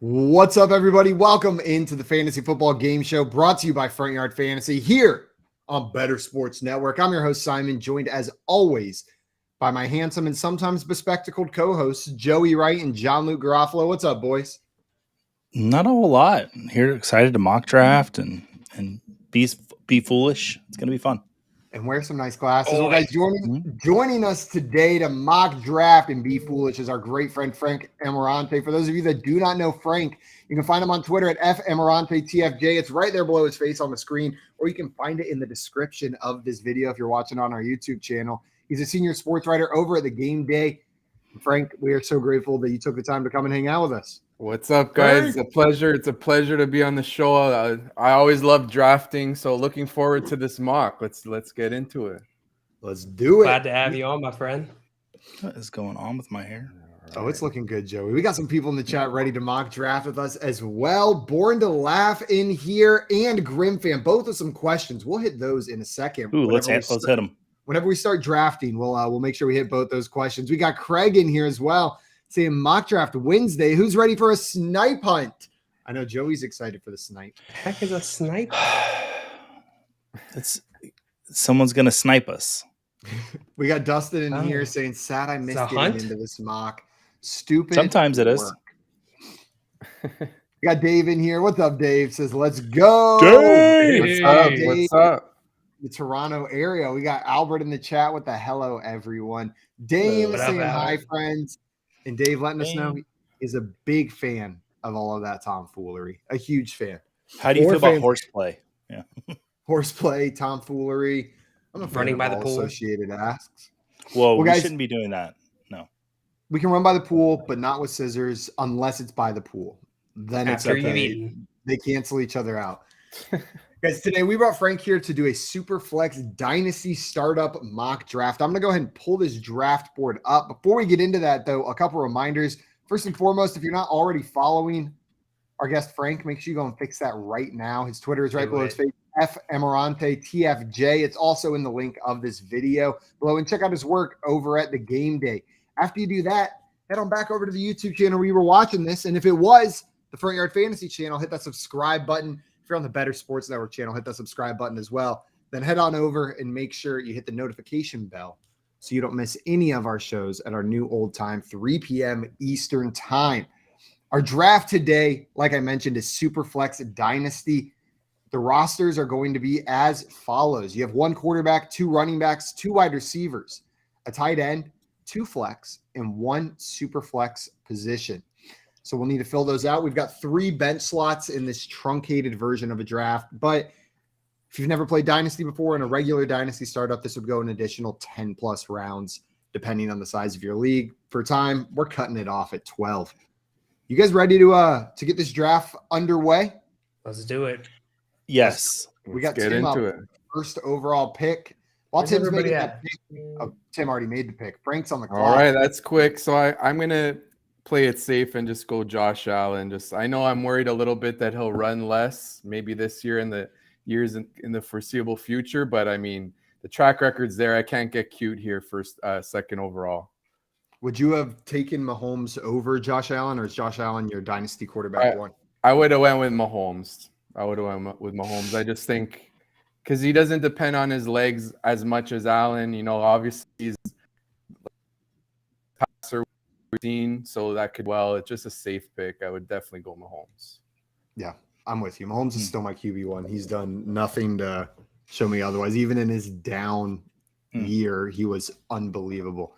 What's up, everybody? Welcome into the Fantasy Football Game Show, brought to you by Front Yard Fantasy here on Better Sports Network. I'm your host, Simon, joined as always by my handsome and sometimes bespectacled co-hosts, Joey Wright and John Luke Garofalo. What's up, boys? Not a whole lot. Here, excited to mock draft and be foolish. It's going to be fun. And wear some nice glasses. Well, guys, joining us today to mock draft and be foolish is our great friend, Frank Ammirante. For those of you that do not know Frank, you can find him on Twitter at FAmmiranteTFJ. It's right there below his face on the screen, or you can find it in the description of this video if you're watching on our YouTube channel. He's a senior sports writer over at the Game Day. Frank, we are so grateful that you took the time to come and hang out with us. What's up, guys? It's a pleasure. It's a pleasure to be on the show. I always love drafting, so looking forward to this mock. Let's get into it. Let's do it. Glad to have you on, my friend. What is going on with my hair? Right. Oh, it's looking good, Joey. We got some people in the chat ready to mock draft with us as well. Born to Laugh in here and Grim Fan, both with some questions. We'll hit those in a second. Ooh, let's hit them. Whenever we start drafting, we'll make sure we hit both those questions. We got Craig in here as well, saying mock draft Wednesday. Who's ready for a snipe hunt? I know Joey's excited for the snipe. Heck is a snipe? Someone's gonna snipe us. We got Dustin in here saying, "Sad I missed getting into this mock. Stupid." Sometimes it is. We got Dave in here. What's up, Dave? Says, "Let's go." Dave! What's up? The Toronto area. We got Albert in the chat with the hello, everyone. Dave saying hi, friends. And Dave letting us know he's a big fan of all of that tomfoolery. A huge fan. How do you feel about horseplay? Yeah. Horseplay, tomfoolery. I'm a running by the pool. Associated asks. Well, we shouldn't be doing that. No. We can run by the pool, but not with scissors unless it's by the pool. Then after it's okay. They cancel each other out. Guys, today we brought Frank here to do a Superflex Dynasty Startup mock draft. I'm going to go ahead and pull this draft board up. Before we get into that, though, a couple reminders. First and foremost, if you're not already following our guest Frank, make sure you go and fix that right now. His Twitter is right below his face, FAmmiranteTFJ. It's also in the link of this video below. And check out his work over at the Game Day. After you do that, head on back over to the YouTube channel where you were watching this. And if it was the Front Yard Fantasy channel, hit that subscribe button. If you're on the Better Sports Network channel, hit that subscribe button as well. Then head on over and make sure you hit the notification bell so you don't miss any of our shows at our new old time, 3 p.m. Eastern time. Our draft today, like I mentioned, is Superflex Dynasty. The rosters are going to be as follows. You have 1 quarterback, 2 running backs, 2 wide receivers, a tight end, 2 flex, and 1 Superflex position. So we'll need to fill those out. We've got 3 bench slots in this truncated version of a draft. But if you've never played Dynasty before in a regular Dynasty startup, this would go an additional 10 plus rounds, depending on the size of your league. For time, we're cutting it off at 12. You guys ready to get this draft underway? Let's do it. Yes. We got Tim up, first overall pick. While Tim's making that pick, Tim already made the pick. Frank's on the clock. All right, that's quick. So I'm going to play it safe and just go Josh Allen. I know I'm worried a little bit that he'll run less, maybe this year and the years in the foreseeable future. But I mean, the track record's there. I can't get cute here first, second overall. Would you have taken Mahomes over Josh Allen, or is Josh Allen your dynasty quarterback one? I would have went with Mahomes. I just think because he doesn't depend on his legs as much as Allen. You know, obviously he's passer. So that could, it's just a safe pick. I would definitely go Mahomes. Yeah, I'm with you. Mahomes is still my QB1. He's done nothing to show me otherwise. Even in his down year, he was unbelievable.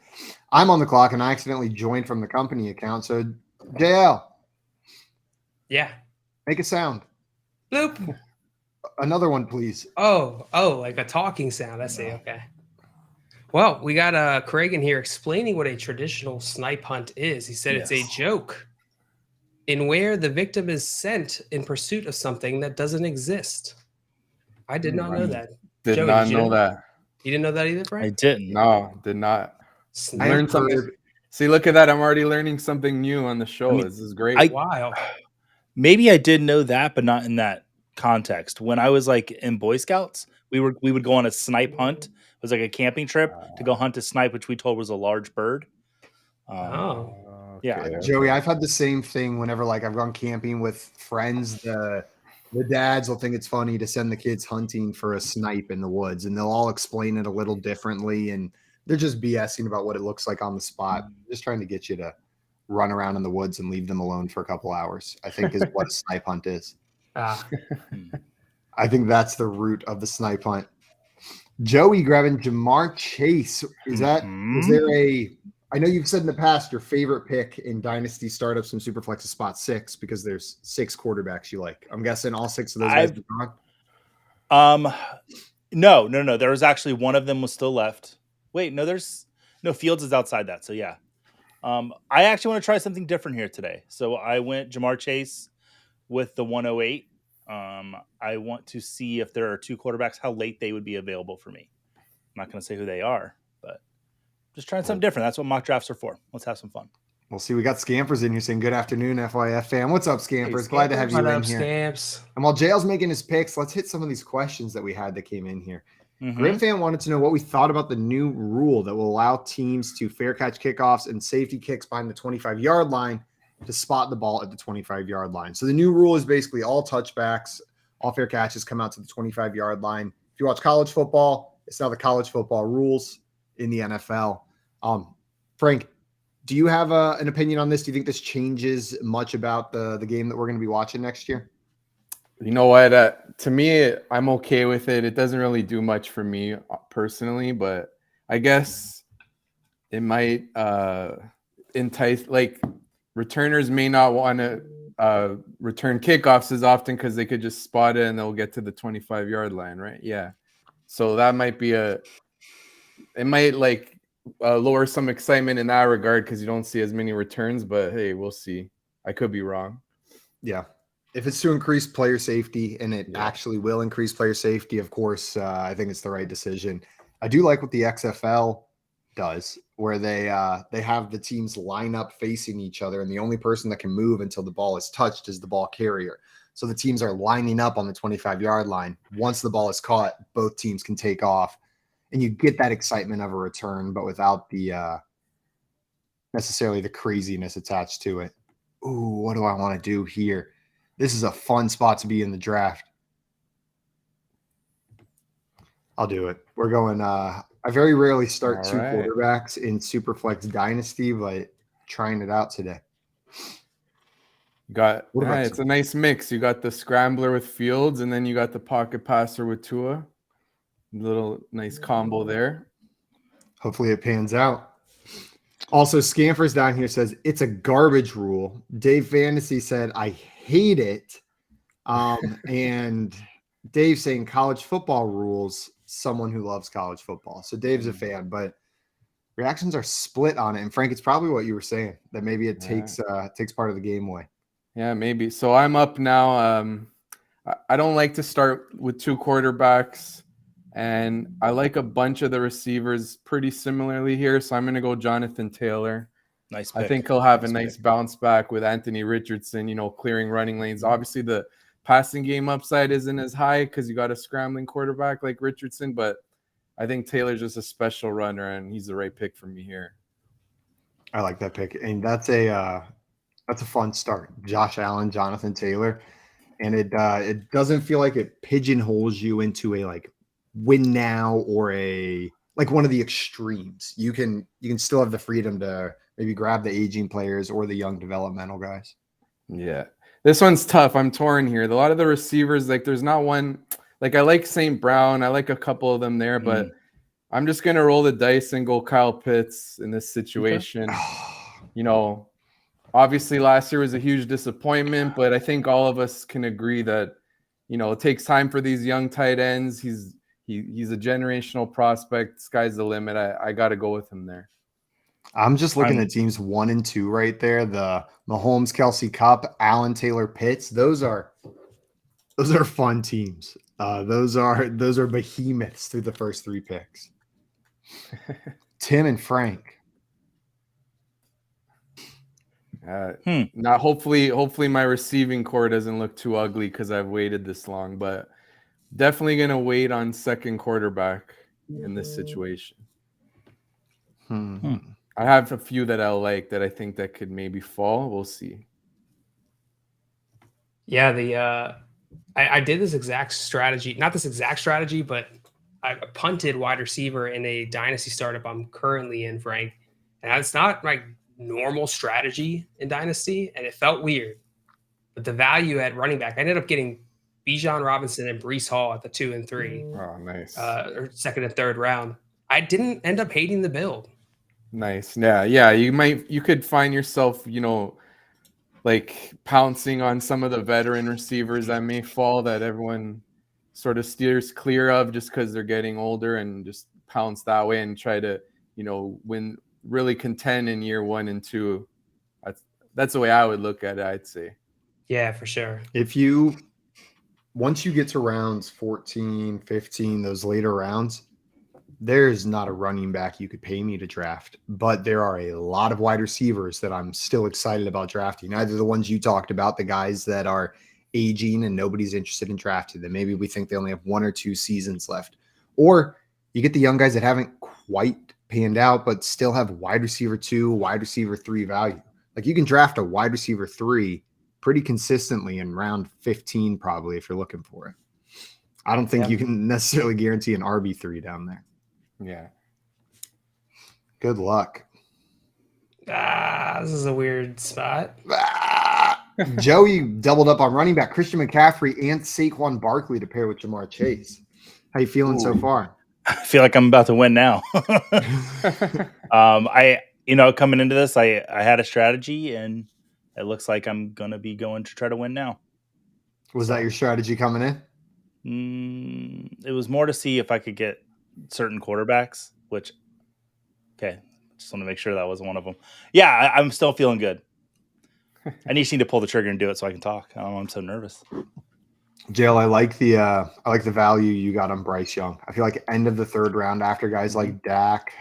I'm on the clock, and I accidentally joined from the company account. So, JL. Yeah. Make a sound. Bloop. Another one, please. Oh, like a talking sound. I see. Okay. Well, we got Craig in here explaining what a traditional snipe hunt is. He said It's a joke in where the victim is sent in pursuit of something that doesn't exist. I did not know that. Did not know that. You didn't know that either, Frank? I didn't. No, did not. Learned something. See, look at that. I'm already learning something new on the show. This is great. Wow. Maybe I did know that, but not in that context. When I was like in Boy Scouts, we would go on a snipe hunt. It was like a camping trip to go hunt a snipe, which we told was a large bird. Yeah. Joey, I've had the same thing whenever like I've gone camping with friends. The dads will think it's funny to send the kids hunting for a snipe in the woods, and they'll all explain it a little differently, and they're just BSing about what it looks like on the spot, just trying to get you to run around in the woods and leave them alone for a couple hours, I think is what a snipe hunt is. I think that's the root of the snipe hunt. Joey grabbing Jamar Chase. Is there I know you've said in the past your favorite pick in Dynasty startups and Superflex is spot 6 because there's 6 quarterbacks you like. I'm guessing all 6 of those guys are gone. No. There was actually one of them was still left. Wait, no, Fields is outside that. So yeah. I actually want to try something different here today. So I went Jamar Chase with the 108. I want to see if there are 2 quarterbacks, how late they would be available for me. I'm not going to say who they are, but just trying something different. That's what mock drafts are for. Let's have some fun. We'll see. We got Scampers in here saying good afternoon, FYF fam. What's up, Scampers? Glad to have you in here. Scamps. And while Jail's making his picks, let's hit some of these questions that we had that came in here. Grim fan wanted to know what we thought about the new rule that will allow teams to fair catch kickoffs and safety kicks behind the 25-yard line to spot the ball at the 25-yard line. So the new rule is basically all touchbacks, all fair catches come out to the 25-yard line. If you watch college football, it's now the college football rules in the NFL. Frank, do you have an opinion on this? Do you think this changes much about the game that we're going to be watching next year? You know what? To me, I'm okay with it. It doesn't really do much for me personally, but I guess it might entice, like, returners may not want to return kickoffs as often because they could just spot it and they'll get to the 25-yard line, right? Yeah. So that might be it might like lower some excitement in that regard because you don't see as many returns, but hey, we'll see. I could be wrong. Yeah. If it's to increase player safety, and it actually will increase player safety, of course, I think it's the right decision. I do like what the XFL does, where they have the teams line up facing each other, and the only person that can move until the ball is touched is the ball carrier. So the teams are lining up on the 25-yard line. Once the ball is caught, both teams can take off, and you get that excitement of a return, but without the necessarily the craziness attached to it. Ooh, what do I want to do here? This is a fun spot to be in the draft. I'll do it. We're going I very rarely start 2 quarterbacks in Superflex Dynasty, but trying it out today. It's a nice mix. You got the scrambler with Fields, and then you got the pocket passer with Tua. Little nice combo there. Hopefully it pans out. Also, Scampers down here says it's a garbage rule. Dave Fantasy said, I hate it. And Dave saying college football rules, someone who loves college football. So Dave's a fan, but reactions are split on it. And Frank, it's probably what you were saying, that maybe it takes part of the game away. Yeah, maybe. So I'm up now. I don't like to start with 2 quarterbacks, and I like a bunch of the receivers pretty similarly here. So I'm going to go Jonathan Taylor. Nice pick. I think he'll have a nice bounce back with Anthony Richardson, clearing running lanes. Obviously, the passing game upside isn't as high because you got a scrambling quarterback like Richardson, but I think Taylor's just a special runner, and he's the right pick for me here. I like that pick. And that's a fun start. Josh Allen, Jonathan Taylor. And it doesn't feel like it pigeonholes you into a like win now or a like one of the extremes. You can still have the freedom to maybe grab the aging players or the young developmental guys. Yeah. This one's tough. I'm torn here. A lot of the receivers, like there's not one, like I like St. Brown. I like a couple of them there, but I'm just going to roll the dice and go Kyle Pitts in this situation. Okay. Obviously last year was a huge disappointment, but I think all of us can agree that, it takes time for these young tight ends. He's a generational prospect. Sky's the limit. I got to go with him there. I'm just looking at teams 1 and 2 right there. The Mahomes, Kelsey Cup, Allen, Taylor, Pitts. Those are fun teams. Those are behemoths through the first 3 picks. Tim and Frank. Now, hopefully my receiving core doesn't look too ugly because I've waited this long, but definitely gonna wait on second quarterback in this situation. I have a few that I like that I think that could maybe fall. We'll see. Yeah, I did this exact strategy, not this exact strategy, but I punted wide receiver in a dynasty startup I'm currently in, Frank. And it's not like normal strategy in dynasty, and it felt weird. But the value at running back, I ended up getting Bijan Robinson and Breece Hall at the 2 and 3, Oh, nice. or second and third round. I didn't end up hating the build. Nice. Yeah. You could find yourself, like pouncing on some of the veteran receivers that may fall that everyone sort of steers clear of just because they're getting older, and just pounce that way and try to, really contend in year 1 and 2. That's the way I would look at it, I'd say. Yeah, for sure. Once you get to rounds 14, 15, those later rounds, there's not a running back you could pay me to draft, but there are a lot of wide receivers that I'm still excited about drafting. Either the ones you talked about, the guys that are aging and nobody's interested in drafting them. Maybe we think they only have 1 or 2 seasons left. Or you get the young guys that haven't quite panned out, but still have wide receiver 2, wide receiver 3 value. Like you can draft a wide receiver 3 pretty consistently in round 15, probably, if you're looking for it. I don't think you can necessarily guarantee an RB3 down there. Yeah. Good luck. This is a weird spot. Joey doubled up on running back Christian McCaffrey and Saquon Barkley to pair with Jamar Chase. How you feeling so far? I feel like I'm about to win now. Coming into this, I had a strategy, and it looks like I'm going to be going to try to win now. Was that your strategy coming in? It was more to see if I could get certain quarterbacks, just want to make sure that wasn't one of them. Yeah, I'm still feeling good. I just need to pull the trigger and do it so I can talk. I'm so nervous. Jail, I like the value you got on Bryce Young. I feel like end of the 3rd round after guys like Dak,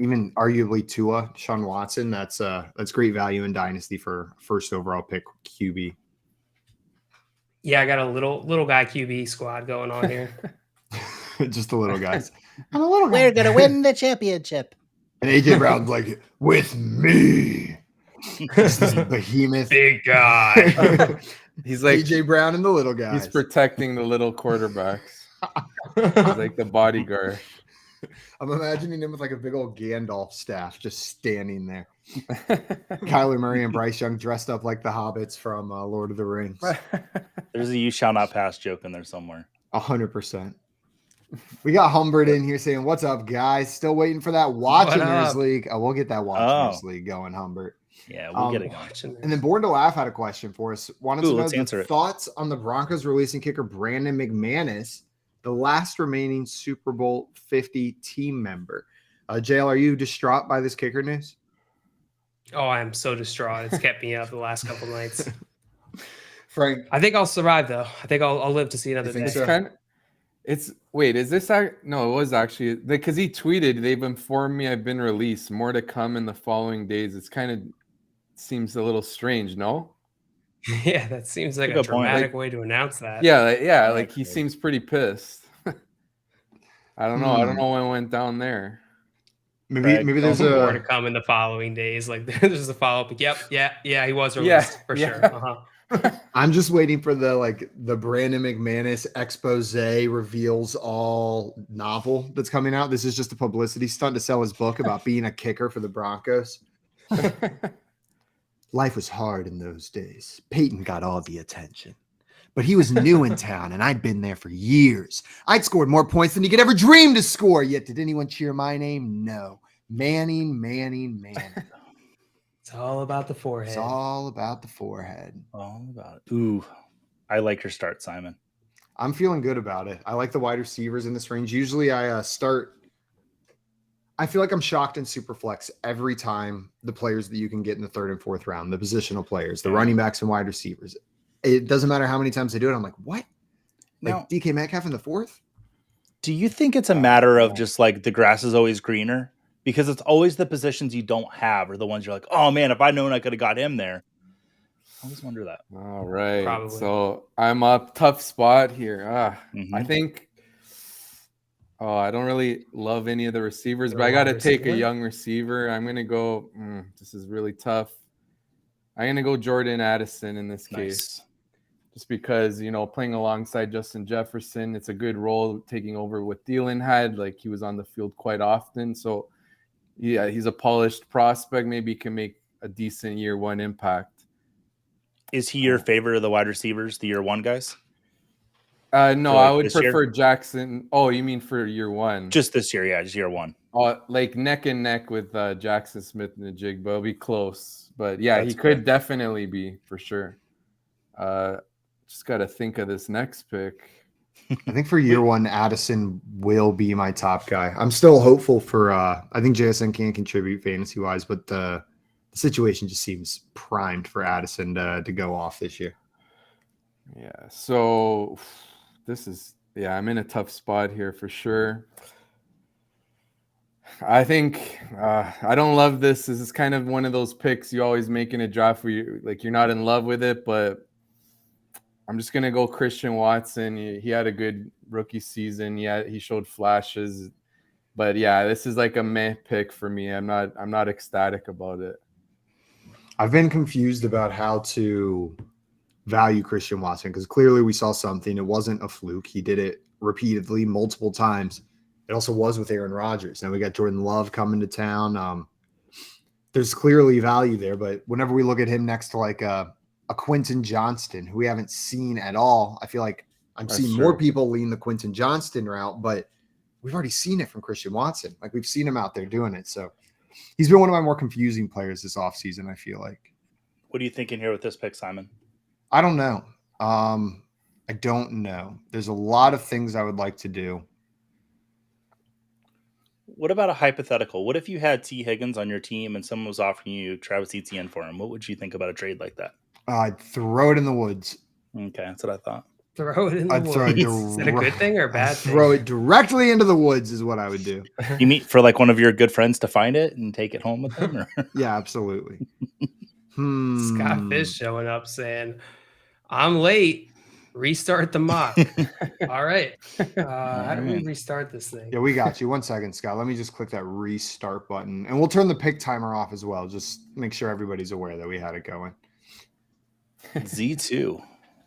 even arguably Tua, Sean Watson. That's great value in Dynasty for first overall pick QB. Yeah, I got a little guy QB squad going on here. Just the little guys. I'm a little guy. We're gonna win the championship. And AJ Brown's like, with me. This behemoth. Big guy. He's like AJ Brown and the little guys. He's protecting the little quarterbacks. He's like the bodyguard. I'm imagining him with like a big old Gandalf staff just standing there. Kyler Murray and Bryce Young dressed up like the hobbits from Lord of the Rings. There's a "you shall not pass" joke in there somewhere. 100%. We got Humbert in here saying, "What's up, guys? Still waiting for that Watchers League." Oh, we'll get that Watchers League going, Humbert. Yeah, we'll get it going. And then Born to Laugh had a question for us. Wanted to know the thoughts on the Broncos releasing kicker Brandon McManus, the last remaining Super Bowl 50 team member. JL, are you distraught by this kicker news? Oh, I'm so distraught. It's kept me up the last couple nights. Frank, I think I'll survive though. I think I'll live to see another day. So? Is this no, it was actually because he tweeted, "They've informed me I've been released. More to come in the following days." It's kind of seems a little strange, no? Yeah, that seems like a dramatic way to announce that. Yeah, like he seems pretty pissed. I don't know. I don't know what went down there. Maybe there's more to come in the following days. Like there's a follow-up. Yeah, he was released for sure. I'm just waiting for the Brandon McManus expose reveals all novel that's coming out. This is just a publicity stunt to sell his book about being a kicker for the Broncos. Life was hard in those days. Peyton got all the attention. But he was new in town, and I'd been there for years. I'd scored more points than he could ever dream to score. Yet did anyone cheer my name? No. Manning. It's all about the forehead. It's all about the forehead. All about it. Ooh, I like your start, Simon. I'm feeling good about it. I like the wide receivers in this range. Usually I feel like I'm shocked in Superflex every time the players that you can get in the 3rd and 4th round, the positional players, the running backs and wide receivers. It doesn't matter how many times they do it. I'm like, what? Like DK Metcalf in the 4th? Do you think it's a matter of just like the grass is always greener? Because it's always the positions you don't have or the ones you're like, oh man, if I'd known I could have got him there. I always wonder that. All right. Probably. So I'm up tough spot here. I think Oh, I don't really love any of the receivers, You're but a I got to wide take a receiver? young receiver. I'm going to go, this is really tough. I'm going to go Jordan Addison in this case. Nice. Just because, playing alongside Justin Jefferson, it's a good role taking over what Thielen had. Like, he was on the field quite often. So, yeah, he's a polished prospect. Maybe he can make a decent year one impact. Is he your favorite of the wide receivers, the year one guys? No, like I would this year? prefer Jackson. Oh, you mean for year one? Just this year, yeah, just year one. Like neck and neck with Jackson Smith and the Jigba. It'll be close. But yeah, That's he could fair. definitely be for sure. Just got to think of this next pick. I think for year one, Addison will be my top guy. I'm still hopeful for I think JSN can contribute fantasy wise, but the situation just seems primed for Addison to go off this year. Yeah. So I'm in a tough spot here for sure. I think I don't love this. This is kind of one of those picks you always make in a draft where you're not in love with it, but I'm just gonna go Christian Watson. He had a good rookie season. He showed flashes, but yeah, this is like a meh pick for me. I'm not ecstatic about it. I've been confused about how to value Christian Watson because clearly we saw something. It wasn't a fluke. He did it repeatedly, multiple times. It also was with Aaron Rodgers. Now we got Jordan Love coming to town. There's clearly value there, but whenever we look at him next to like a Quentin Johnston, who we haven't seen at all, I feel like I'm seeing more people lean the Quentin Johnston route, but we've already seen it from Christian Watson. Like we've seen him out there doing it. So he's been one of my more confusing players this offseason, I feel like. What are you thinking here with this pick, Simon? I don't know. I don't know. There's a lot of things I would like to do. What about a hypothetical? What if you had T. Higgins on your team and someone was offering you Travis Etienne for him? What would you think about a trade like that? I'd throw it in the woods. Okay, that's what I thought. Throw it in the I'd throw woods. it Is that a good thing or a bad thing? Throw it directly into the woods is what I would do. You meet for like one of your good friends to find it and take it home with them? Or? Yeah, absolutely. Scott Fish showing up saying, I'm late. Restart the mock. All right. How do we restart this thing? Yeah, we got you. 1 second, Scott. Let me just click that restart button. And we'll turn the pick timer off as well. Just make sure everybody's aware that we had it going. Z2.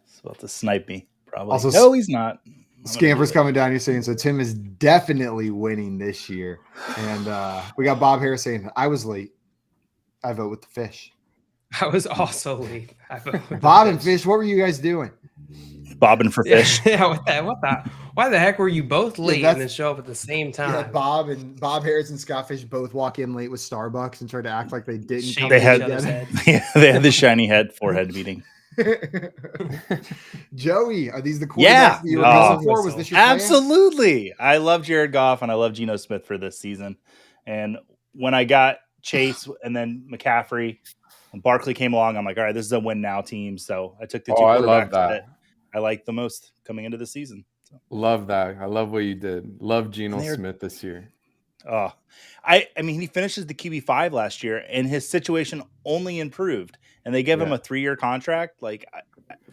He's about to snipe me, probably. Also, no, he's not. Scamper's coming down here saying, so Tim is definitely winning this year. And we got Bob Harris saying, I was late. I vote with the fish. I was also late. Bob and Fish, what were you guys doing? Bobbing for fish. Yeah, what the? Why the heck were you both late and then show up at the same time? Yeah, Bob Harris and Scott Fish both walk in late with Starbucks and try to act like they didn't come They had together. they had the shiny head forehead meeting. Joey, are these the quarterbacks Yeah. that you were going for? Was this your plan? Absolutely. I love Jared Goff and I love Geno Smith for this season. And when I got Chase and then McCaffrey, when Barkley came along, I'm like, all right, this is a win now team. So I took the two quarterbacks that I like the most coming into the season. So. Love that. I love what you did. Love Geno Smith this year. Oh, I mean, he finishes the QB5 last year and his situation only improved. And they give him a 3-year contract. Like,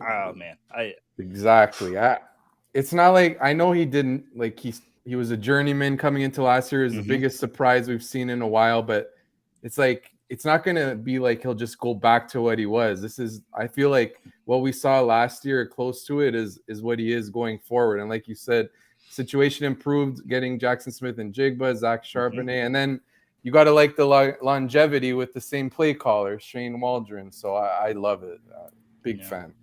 oh man, exactly. It's not like I know he didn't like he was a journeyman coming into last year. It was the biggest surprise we've seen in a while, but it's like it's not going to be like he'll just go back to what he was. I feel like what we saw last year, close to it, is what he is going forward. And like you said, situation improved, getting Jackson Smith and Jigba, Zach Charbonnet, and then you got to like the longevity with the same play caller, Shane Waldron. So I love it. Big fan.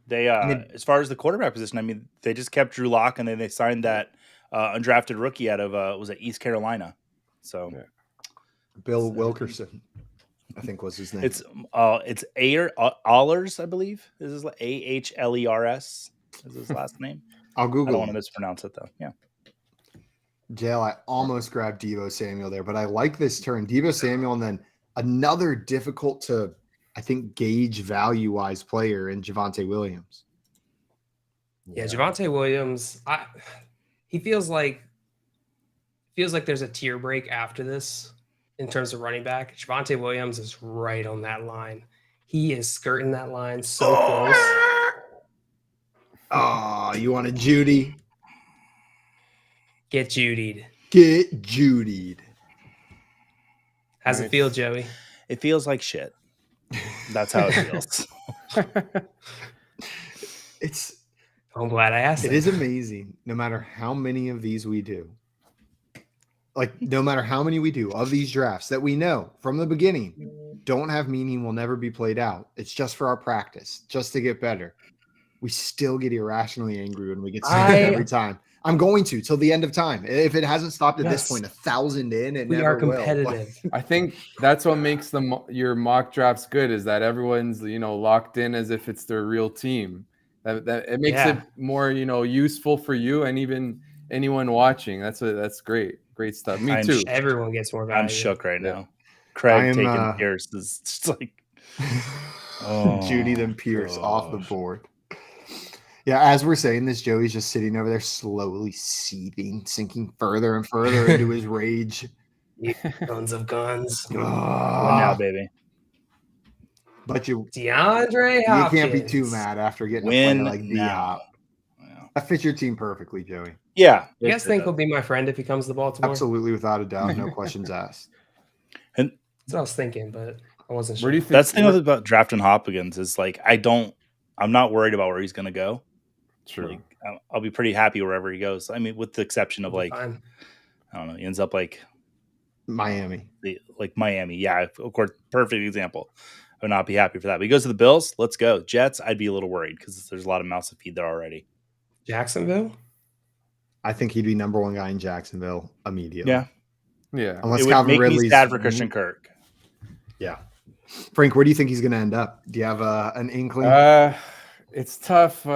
They, as far as the quarterback position, I mean, they just kept Drew Lock and then they signed that undrafted rookie out of was it East Carolina? So. Yeah. Bill Wilkerson, I think was his name. It's Ahlers, I believe. This is Ahlers is his last name. I'll Google. I don't want to mispronounce it though. Yeah. Jail, I almost grabbed Deebo Samuel there, but I like this turn. Deebo Samuel and then another difficult to, I think, gauge value-wise player in Javonte Williams. Yeah, Javonte Williams, he feels like there's a tier break after this. In terms of running back, Javonte Williams is right on that line. He is skirting that line so close. Oh, you want a Judy? Get Judied. Get Judied. How's it Nice. feel, Joey? It feels like shit. That's how it feels. I'm glad I asked. It is amazing. No matter how many of these we do, like no matter how many we do of these drafts that we know from the beginning don't have meaning, will never be played out. It's just for our practice, just to get better. We still get irrationally angry when we get sniped every time. I'm going to till the end of time. If it hasn't stopped at this point, 1,000 in, it We never are competitive. I think that's what makes your mock drafts good, is that everyone's locked in as if it's their real team. That it makes it more useful for you and even anyone watching. That's great stuff. Me too. Everyone gets more value. I'm shook right now. Craig taking Pierce is just like Judy then Pierce off the board. Yeah, as we're saying this, Joey's just sitting over there slowly seething, sinking further and further into his rage. Guns of guns. What now, baby? But DeAndre Hopkins. You can't be too mad after getting a player like D-Hop. Yeah. That fits your team perfectly, Joey. Yeah. You guys think he'll be my friend if he comes to Baltimore? Absolutely, without a doubt. No questions asked. And that's what I was thinking, but I wasn't sure. Where do you think that's the thing about drafting Hopkins is like I'm not worried about where he's going to go. True. Like, I'll be pretty happy wherever he goes. I mean, with the exception of I don't know, he ends up like Miami. Miami. Yeah, of course, perfect example. I would not be happy for that. But he goes to the Bills. Let's go. Jets, I'd be a little worried because there's a lot of mouths to feed there already. Jacksonville? I think he'd be number one guy in Jacksonville immediately. Yeah. Unless it would Calvin make Ridley's me sad for Christian Kirk. Yeah. Frank, where do you think he's going to end up? Do you have an inkling? It's tough.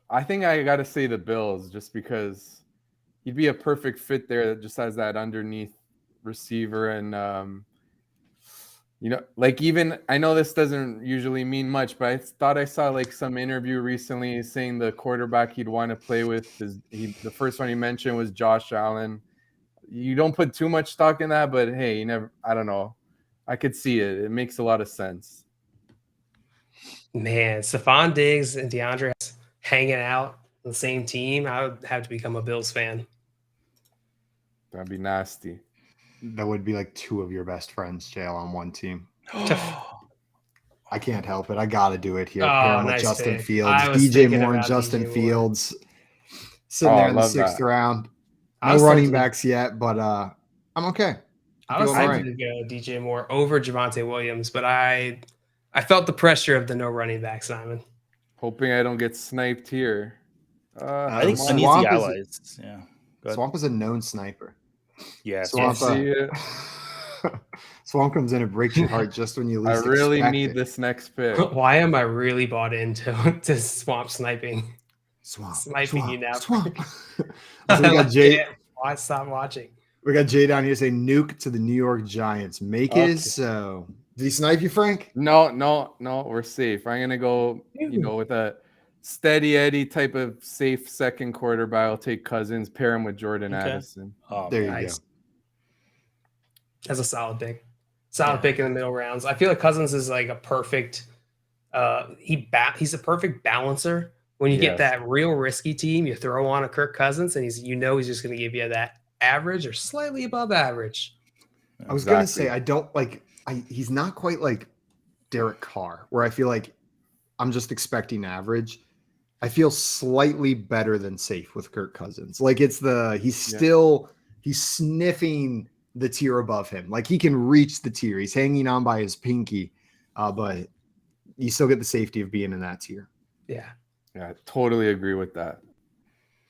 I think I got to say the Bills, just because he'd be a perfect fit there that just has that underneath receiver. And, even I know this doesn't usually mean much, but I thought I saw some interview recently saying the quarterback he'd want to play with the first one he mentioned was Josh Allen. You don't put too much stock in that, but hey, I don't know. I could see it. It makes a lot of sense. Man, Stephon Diggs and DeAndre hanging out on the same team, I would have to become a Bills fan. That'd be nasty. That would be like two of your best friends, JL, on one team. I can't help it. I got to do it here. Pairing with Justin Fields, DJ Moore and Justin Fields. Sitting there in the sixth round. No running backs yet, but I'm okay. I was tempted to go DJ Moore over Javonte Williams, but I felt the pressure of the no running back, Simon. Hoping I don't get sniped here. I think Uneasy allies. Yeah. Swamp is a known sniper. Yeah. Swamp, Swamp comes in and breaks your heart just when you least I really expect need it. this next pick. Why am I really bought into Swamp sniping? Sniping you now. Swamp. So we got Jay. Why stop watching? We got Jay down here saying nuke to the New York Giants. Make it so. Did he snipe you, Frank? No. We're safe. I'm gonna go, with a steady Eddie type of safe second quarterback. I'll take Cousins, pair him with Jordan Addison. Oh, there you go. That's a solid pick. Solid pick in the middle rounds. I feel like Cousins is like a perfect. He's a perfect balancer. When you get that real risky team, you throw on a Kirk Cousins, and he's just going to give you that average or slightly above average. I was going to say he's not quite like Derek Carr, where I feel like I'm just expecting average. I feel slightly better than safe with Kirk Cousins. Like he's sniffing the tier above him. Like he can reach the tier. He's hanging on by his pinky, but you still get the safety of being in that tier. Yeah. Yeah, I totally agree with that.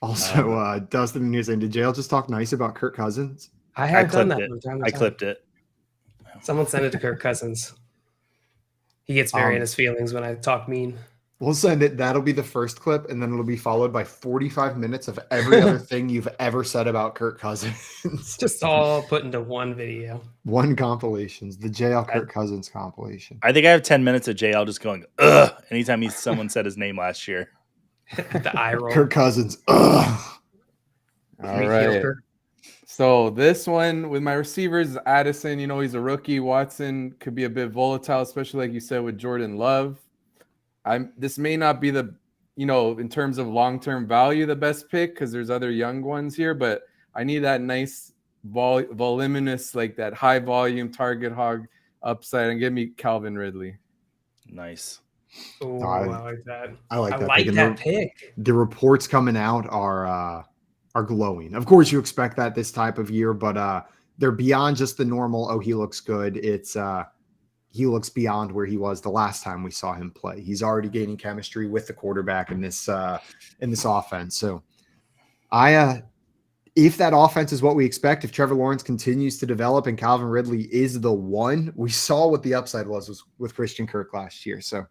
Also, Dustin and saying, did JL just talk nice about Kirk Cousins? I have done that. I clipped it. Someone sent it to Kirk Cousins. He gets very in his feelings when I talk mean. We'll send it. That'll be the first clip, and then it'll be followed by 45 minutes of every other thing you've ever said about Kirk Cousins. Just all put into one video. One compilations, the JL Kirk Cousins compilation. I think I have 10 minutes of JL just going, ugh, anytime someone said his name last year. The eye roll. Kirk Cousins, ugh. All right. So this one with my receivers, Addison, he's a rookie. Watson could be a bit volatile, especially like you said with Jordan Love. This may not be the, in terms of long-term value, the best pick because there's other young ones here, but I need that nice voluminous, like that high volume target hog upside, and give me Calvin Ridley. Nice. Oh, I I like that. I like I that like pick. And that pick. the reports coming out are glowing. Of course, you expect that this type of year, but they're beyond just the normal. Oh, he looks good. It's he looks beyond where he was the last time we saw him play. He's already gaining chemistry with the quarterback in this offense. So, if that offense is what we expect, if Trevor Lawrence continues to develop and Calvin Ridley is the one, we saw what the upside was with Christian Kirk last year. So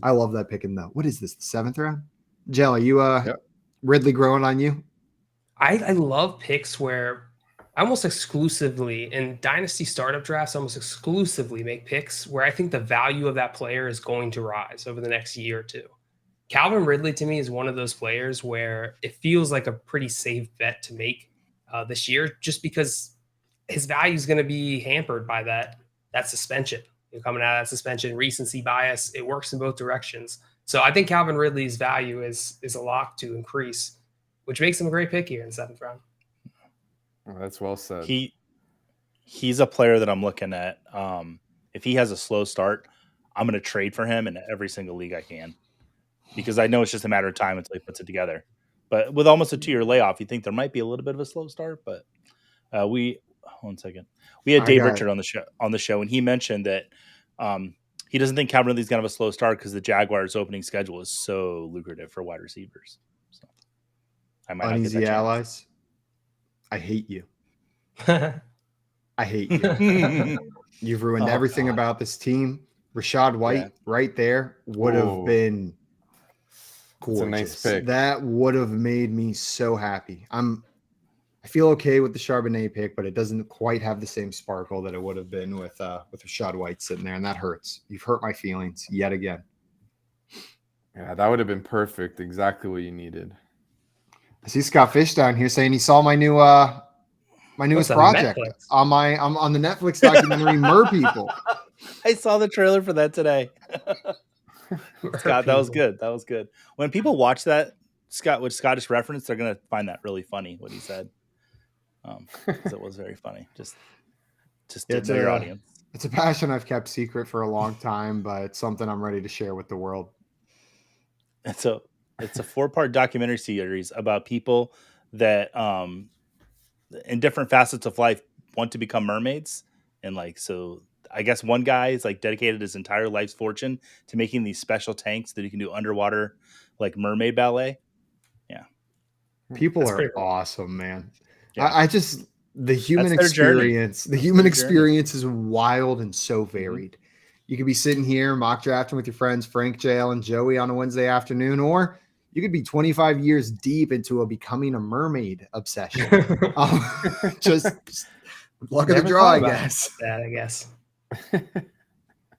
I love that pick in the, what is this, the 7th round? Jell, are you Yep. Ridley growing on you? I love picks where I almost exclusively in dynasty startup drafts, almost exclusively make picks where I think the value of that player is going to rise over the next year or two. Calvin Ridley to me is one of those players where it feels like a pretty safe bet to make this year, just because his value is going to be hampered by that suspension. You're coming out of that suspension, recency bias. It works in both directions. So I think Calvin Ridley's value is a lock to increase, which makes him a great pick here in the 7th round. Oh, that's well said. He's a player that I'm looking at. If he has a slow start, I'm going to trade for him in every single league I can, because I know it's just a matter of time until he puts it together. But with almost a 2-year layoff, you think there might be a little bit of a slow start. But we had Dave Richard on the show, and he mentioned that he doesn't think Calvin Ridley's going to have a slow start because the Jaguars' opening schedule is so lucrative for wide receivers. So I might Uneasy allies. I hate you. I hate you. You've ruined everything about this team. Rashad White right there would have been gorgeous. That's a nice pick. That would have made me so happy. I feel okay with the Charbonnet pick, but it doesn't quite have the same sparkle that it would have been with Rashad White sitting there, and that hurts. You've hurt my feelings yet again. Yeah, that would have been perfect. Exactly what you needed. I see Scott Fish down here saying he saw my new my newest project on the Netflix documentary Mer People. I saw the trailer for that today. Scott, that was good. That was good. When people watch that, Scott, with Scottish reference, they're gonna find that really funny what he said. Because it was very funny. Just to know your audience. It's a passion I've kept secret for a long time, but it's something I'm ready to share with the world. It's a 4-part documentary series about people that in different facets of life want to become mermaids. And so I guess one guy is dedicated his entire life's fortune to making these special tanks that he can do underwater, mermaid ballet. Yeah. People are awesome, man. Yeah. The human experience, is wild and so varied. You could be sitting here mock drafting with your friends, Frank, JL, and Joey on a Wednesday afternoon, or you could be 25 years deep into becoming a mermaid obsession. Just luck of the draw, I guess. That, I guess.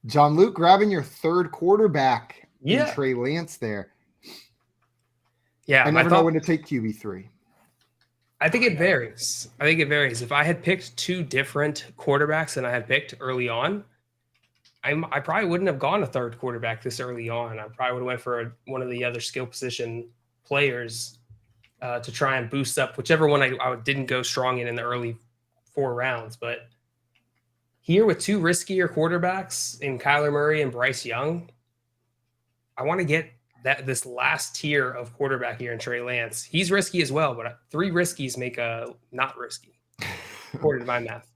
John Luke grabbing your 3rd quarterback in Trey Lance there. Yeah, I never know when to take QB3. I think it varies. If I had picked 2 different quarterbacks than I had picked early on, I probably wouldn't have gone a 3rd quarterback this early on. I probably would have went for one of the other skill position players to try and boost up whichever one I didn't go strong in the early 4 rounds. But here with 2 riskier quarterbacks in Kyler Murray and Bryce Young, I want to get this last tier of quarterback here in Trey Lance. He's risky as well, but 3 riskies make a not risky, according to my math.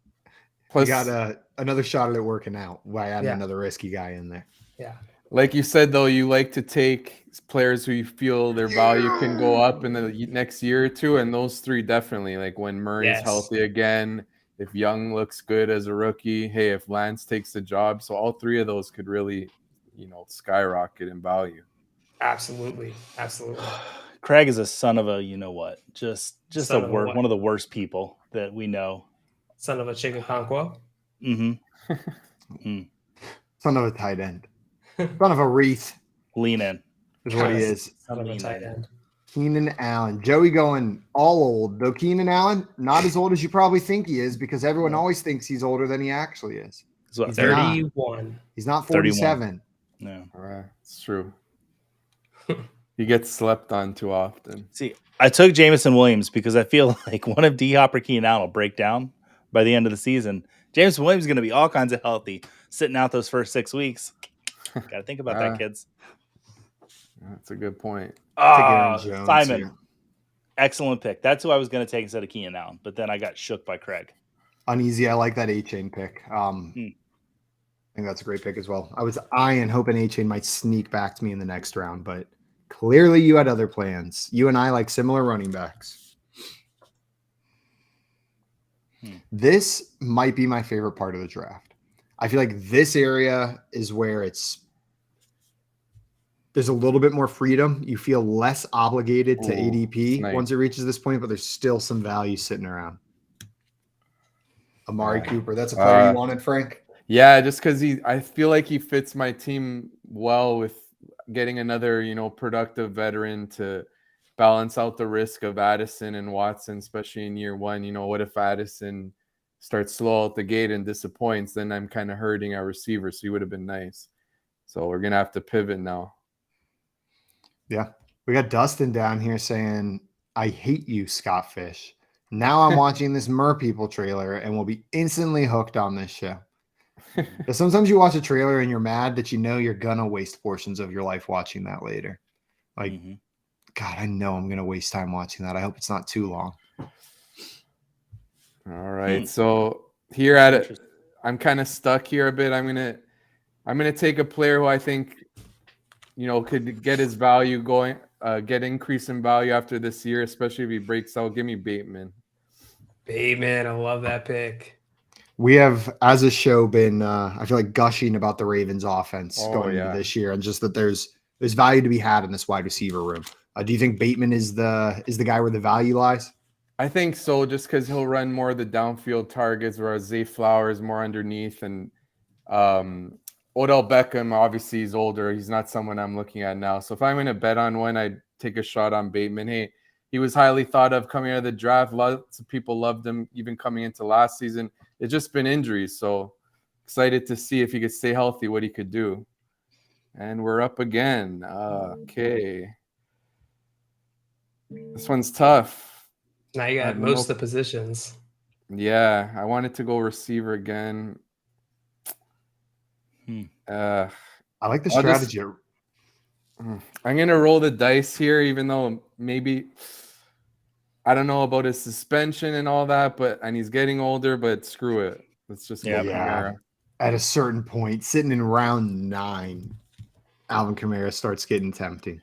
Plus, you got another shot at it working out by adding another risky guy in there. Yeah. Like you said, though, you like to take players who you feel their value can go up in the next year or two, and those 3 definitely. Like when Murray's healthy again, if Young looks good as a rookie, hey, if Lance takes the job. So all 3 of those could really, skyrocket in value. Absolutely. Craig is a son of a just one of the worst people that we know. Son of a chicken conquo. Mm-hmm. Son of a tight end. Son of a wreath. Lean in. Is what he is. Son of a tight end. Keenan Allen. Joey going all old. Though Keenan Allen, not as old as you probably think he is, because everyone always thinks he's older than he actually is. He's 31. He's not 47. 31. No. All right. It's true. He gets slept on too often. See, I took Jameson Williams because I feel like one of D-Hop or Keenan Allen will break down by the end of the season. Jameson Williams is going to be all kinds of healthy, sitting out those first 6 weeks. Got to think about that, kids. That's a good point. Take Aaron Jones Simon, here. excellent pick. That's who I was going to take instead of Keenan Allen, but then I got shook by Craig. Uneasy. I like that A-Chain pick. I think that's a great pick as well. I was hoping A-Chain might sneak back to me in the next round, but clearly you had other plans. You and I like similar running backs. This might be my favorite part of the draft. I feel like this area is where there's a little bit more freedom. You feel less obligated to ADP once it reaches this point, but there's still some value sitting around. Amari Cooper. That's a player you wanted, Frank? Yeah, just because I feel like he fits my team well with getting another, productive veteran to balance out the risk of Addison and Watson, especially in year one. What if Addison starts slow out the gate and disappoints? Then I'm kind of hurting our receiver, so he would have been nice. So we're going to have to pivot now. Yeah. We got Dustin down here saying, I hate you, Scott Fish. Now I'm watching this People trailer and will be instantly hooked on this show. But sometimes you watch a trailer and you're mad that you're going to waste portions of your life watching that later. Like, God, I know I'm going to waste time watching that. I hope it's not too long. All right. So here at it, I'm kind of stuck here a bit. I'm going to take a player who I think, could get his value going, get increase in value after this year, especially if he breaks out. Give me Bateman. Bateman, I love that pick. We have, as a show, been I feel like gushing about the Ravens offense going into this year, and just that there's value to be had in this wide receiver room. Do you think Bateman is the guy where the value lies? I think so, just because he'll run more of the downfield targets, whereas Zay Flowers more underneath, and Odell Beckham, obviously he's older. He's not someone I'm looking at now. So if I'm going to bet on one, I'd take a shot on Bateman. Hey, he was highly thought of coming out of the draft. Lots of people loved him even coming into last season. It's just been injuries. So excited to see if he could stay healthy, what he could do. And we're up again. Okay. This one's tough. Now you got most of the positions. Yeah, I wanted to go receiver again. I like the strategy. I'm going to roll the dice here, even though maybe I don't know about his suspension and all that, and he's getting older, but screw it. Let's just go Kamara. At a certain point, sitting in round 9, Alvin Kamara starts getting tempting.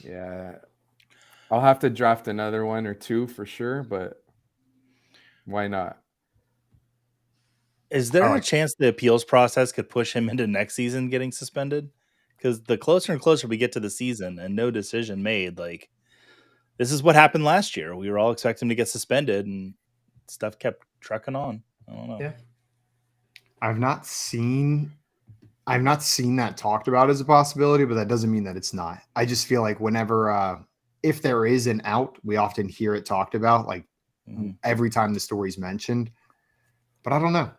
Yeah. I'll have to draft another one or two for sure, but why not? Is there a chance the appeals process could push him into next season getting suspended? Because the closer and closer we get to the season and no decision made, like this is what happened last year. We were all expecting him to get suspended and stuff kept trucking on. I don't know. Yeah. I've not seen that talked about as a possibility, but that doesn't mean that it's not. I just feel like whenever if there is an out, we often hear it talked about, like every time the story's mentioned. But I don't know.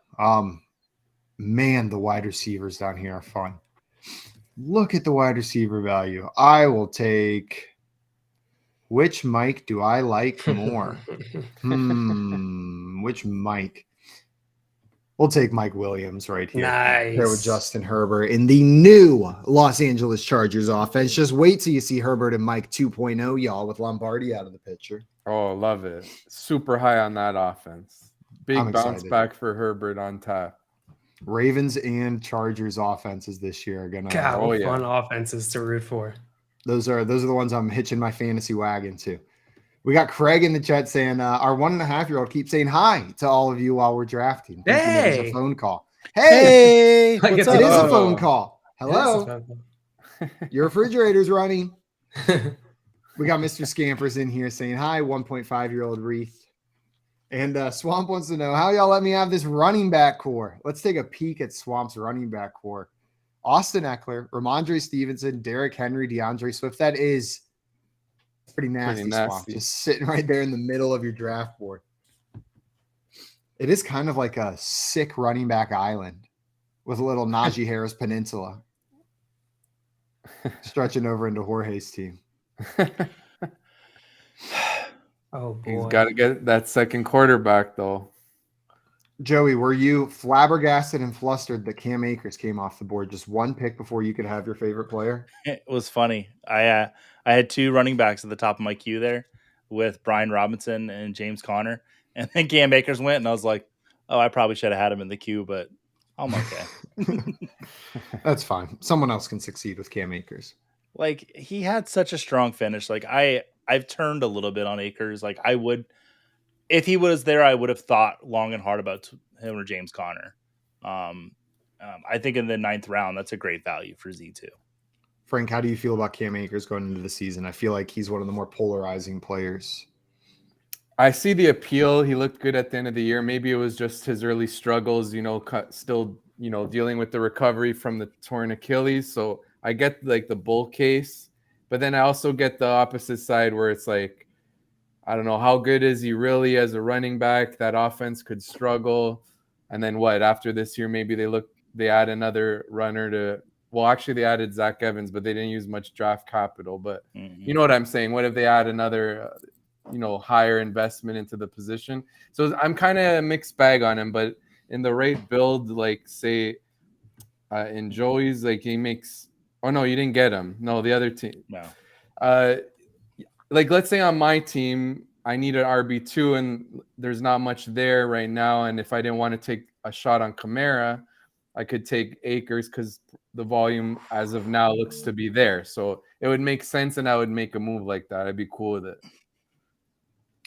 Man, the wide receivers down here are fun. Look at the wide receiver value. I will take. Which Mike do I like more? Which Mike? We'll take Mike Williams right here. Nice. Here with Justin Herbert in the new Los Angeles Chargers offense. Just wait till you see Herbert and Mike 2.0, y'all, with Lombardi out of the picture. Oh, love it. Super high on that offense. Big bounce back for Herbert on tap. Ravens and Chargers offenses this year are gonna. God, what fun offenses to root for. Those are the ones I'm hitching my fantasy wagon to. We got Craig in the chat saying our 1.5-year-old keeps saying hi to all of you while we're drafting. Hey, it's a phone call. Hey, what's up? It is a phone call. Hello, your refrigerator's running. We got Mr. Scampers in here saying hi. 1.5-year-old Wreath. And Swamp wants to know how y'all let me have this running back core. Let's take a peek at Swamp's running back core. Austin Eckler, Ramondre Stevenson, Derrick Henry, DeAndre Swift. That is pretty nasty. Swamp. Just sitting right there in the middle of your draft board. It is kind of like a sick running back island with a little Najee Harris Peninsula stretching over into Jorge's team. Oh boy. He's got to get that second quarterback, though. Joey, were you flabbergasted and flustered that Cam Akers came off the board just one pick before you could have your favorite player? It was funny. I had 2 running backs at the top of my queue there with Brian Robinson and James Conner, and then Cam Akers went, and I was like, oh, I probably should have had him in the queue, but I'm okay. That's fine. Someone else can succeed with Cam Akers. Like, he had such a strong finish. Like, I've turned a little bit on Akers. Like, I would, if he was there, I would have thought long and hard about him or James Conner. I think in the 9th round, that's a great value for Z2. Frank, how do you feel about Cam Akers going into the season? I feel like he's one of the more polarizing players. I see the appeal. He looked good at the end of the year. Maybe it was just his early struggles, still, dealing with the recovery from the torn Achilles. So I get like the bull case, but then I also get the opposite side where it's like, I don't know, how good is he really as a running back? That offense could struggle. And then what? After this year, maybe they add another runner to. Well, actually, they added Zach Evans, but they didn't use much draft capital. But you know what I'm saying? What if they add another, higher investment into the position? So I'm kind of a mixed bag on him, but in the right build, like say in Joey's, like he makes. Oh no, you didn't get him. No, the other team. No. Like let's say on my team, I need an RB2, and there's not much there right now. And if I didn't want to take a shot on Kamara, I could take Akers because the volume as of now looks to be there. So it would make sense, and I would make a move like that. I'd be cool with it.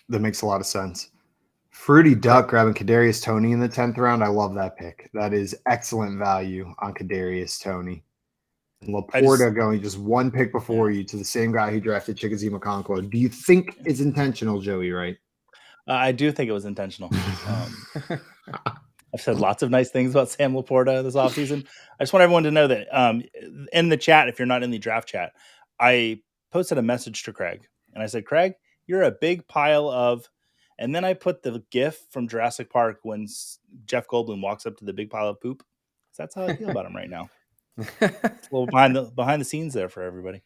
That makes a lot of sense. Fruity Duck grabbing Kadarius Toney in the 10th round. I love that pick. That is excellent value on Kadarius Toney. And Laporta going just one pick before you to the same guy who drafted Chickasee McConkle. Do you think it's intentional, Joey, right? I do think it was intentional. I've said lots of nice things about Sam Laporta this offseason. I just want everyone to know that in the chat, if you're not in the draft chat, I posted a message to Craig. And I said, Craig, you're a big pile of... And then I put the GIF from Jurassic Park when Jeff Goldblum walks up to the big pile of poop. That's how I feel about him right now. It's a little behind the scenes there for everybody.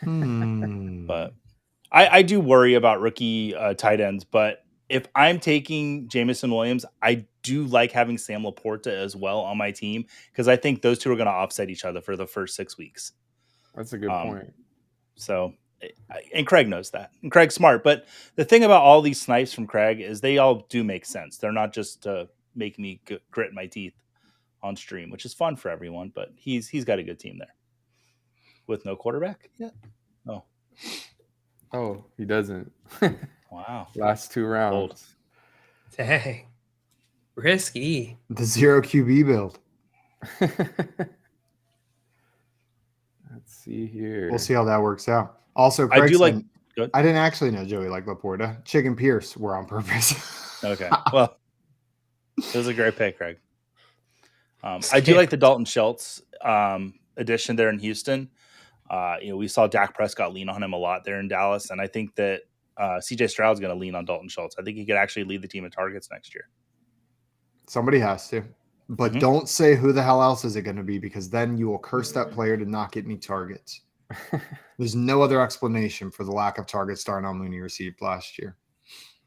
But I do worry about rookie tight ends. But if I'm taking Jamison Williams, I do like having Sam Laporta as well on my team because I think those two are going to offset each other for the first 6 weeks. That's a good point. So, and Craig knows that. And Craig's smart. But the thing about all these snipes from Craig is they all do make sense. They're not just to make me grit my teeth on stream, which is fun for everyone. But he's got a good team there with no quarterback yet. Oh, he doesn't. Wow. Last 2 rounds. Old. Dang. Risky. The 0 QB build. Let's see here. We'll see how that works out. Also, I Craig do like. said, I didn't actually know Joey like Laporta. Chicken Pierce were on purpose. Okay. Well, it was a great pick, Craig. I do like the Dalton Schultz addition there in Houston. We saw Dak Prescott lean on him a lot there in Dallas, and I think that CJ Stroud's going to lean on Dalton Schultz. I think he could actually lead the team in targets next year. Somebody has to. But don't say who the hell else is it going to be, because then you will curse that player to not get any targets. There's no other explanation for the lack of targets Darnell Mooney received last year.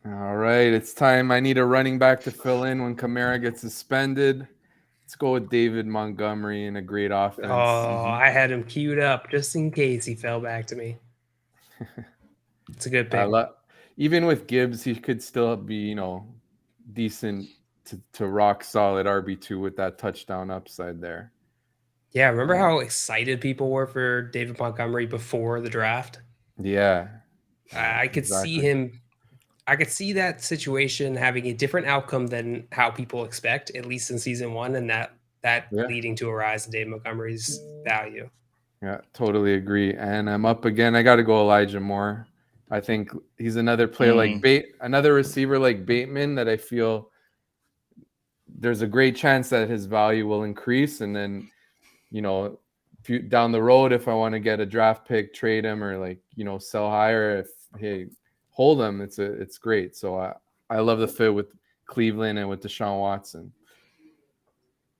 All right, it's time. I need a running back to fill in when Kamara gets suspended. Let's go with David Montgomery in a great offense. Oh, I had him queued up just in case he fell back to me. It's a good pick. Even with Gibbs, he could still be, decent to rock solid RB2 with that touchdown upside there. Yeah, remember how excited people were for David Montgomery before the draft? Yeah. I could see him. I could see that situation having a different outcome than how people expect, at least in season 1, and that leading to a rise in David Montgomery's value. Yeah, totally agree. And I'm up again. I got to go Elijah Moore. I think he's another player another receiver like Bateman that I feel there's a great chance that his value will increase. And then, down the road, if I want to get a draft pick, trade him, or sell higher, hold him, it's great. So I love the fit with Cleveland and with Deshaun Watson.